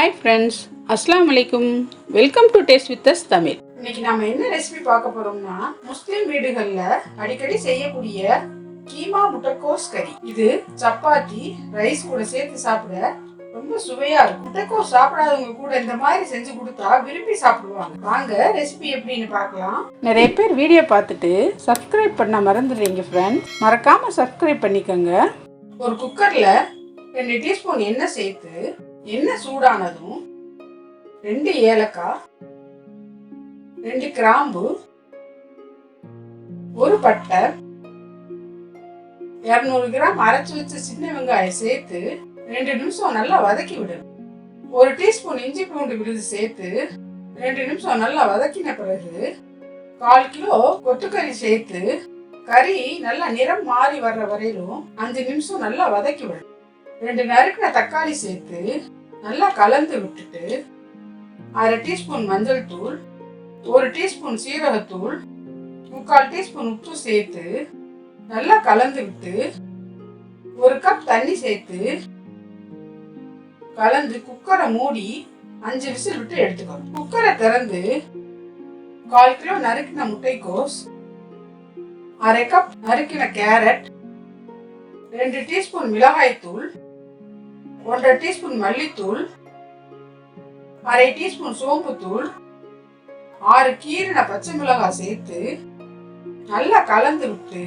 Hi friends, அஸ்ஸலாமு அலைக்கும். Welcome to taste with us Tamil. இன்னைக்கு நம்ம என்ன ரெசிபி பார்க்க போறோம்னா, முஸ்லிம் வீடுகள்ல அடிக்கடி செய்யக்கூடிய கீமா முட்டைக்கோஸ் கறி. இது சப்பாத்தி ரைஸ் கூட சேர்த்து சாப்பிட ரொம்ப சுவையா இருக்கும். முட்டைக்கோஸ் சாப்பிடாதவங்க கூட இந்த மாதிரி செஞ்சு கொடுத்தா விரும்பி சாப்பிடுவாங்க. வாங்க ரெசிபி எப்படின்னு பார்க்கலாம். நிறைய பேர் வீடியோ பார்த்துட்டு சப்ஸ்கிரைப் பண்ண மறந்துடுறீங்க ஃப்ரெண்ட்ஸ். மறக்காம சப்ஸ்கிரைப் பண்ணிக்கோங்க. ஒரு குக்கர்ல 2 டீஸ்பூன் எண்ணெய் சேர்த்து எண்ணெய் சூடானதும் 2 ஏலக்காய், 2 கிராம்பு, 1 பட்டை, 200 கிராம் அரைச்சு வச்ச சின்ன வெங்காயம் சேர்த்து 2 நிமிஷம் நல்லா வதக்கி விடணும். 1 டீஸ்பூன் இஞ்சி பூண்டு விழுது சேர்த்து 2 நிமிஷம் நல்லா வதக்கின பிறகு 1/4 கிலோ கொத்துக்கறி சேர்த்து கறி நல்லா நிறம் மாறி வர்ற வரையிலும் 5 நிமிஷம் நல்லா வதக்கி விடணும். 2 நறுக்கின தக்காளி சேர்த்து நல்லா கலந்து விட்டுட்டு 1/2 டீஸ்பூன் மஞ்சள் தூள், 1 டீஸ்பூன் சீரகத்தூள், 3/4 டீஸ்பூன் உப்பு சேர்த்து நல்லா கலந்து விட்டு 1 கப் தண்ணி சேர்த்து கலந்து குக்கரை மூடி 5 விசில் விட்டு எடுத்துக்கணும். குக்கரை திறந்து 1/4 கிலோ நறுக்கின முட்டைக்கோஸ், 1/2 கப் நறுக்கின கேரட், 2 டீஸ்பூன் மிளகாய் தூள், 1/2 டீஸ்பூன் மல்லித்தூள், 1/2 டீஸ்பூன் சோம்பு தூள், 6 கீறின பச்சை மிளகாய் சேர்த்து நல்லா கலந்து விட்டு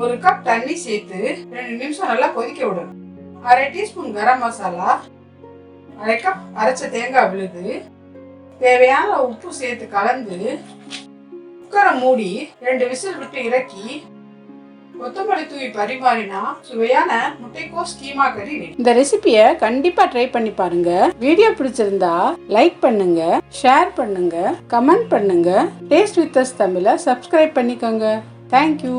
1 கப் தண்ணி சேர்த்து 2 நிமிஷம் நல்லா கொதிக்க விடணும். 1/2 டீஸ்பூன் கரம் மசாலா, 1/2 கப் அரைச்ச தேங்காய் விழுது, தேவையான உப்பு சேர்த்து கலந்து குக்கரை மூடி 2 விசில் விட்டு இறக்கி கொத்தமல்லி தூவி பரிமாறினா சுவையான முட்டைக்கோஸ் கீமா கறி. இந்த ரெசிபியை கண்டிப்பா ட்ரை பண்ணி பாருங்க. வீடியோ பிடிச்சிருந்தா லைக் பண்ணுங்க, ஷேர் பண்ணுங்க, கமெண்ட் பண்ணுங்க. டேஸ்ட் வித் அஸ் தமிழை சப்ஸ்கிரைப் பண்ணிக்கோங்க. தேங்க்யூ.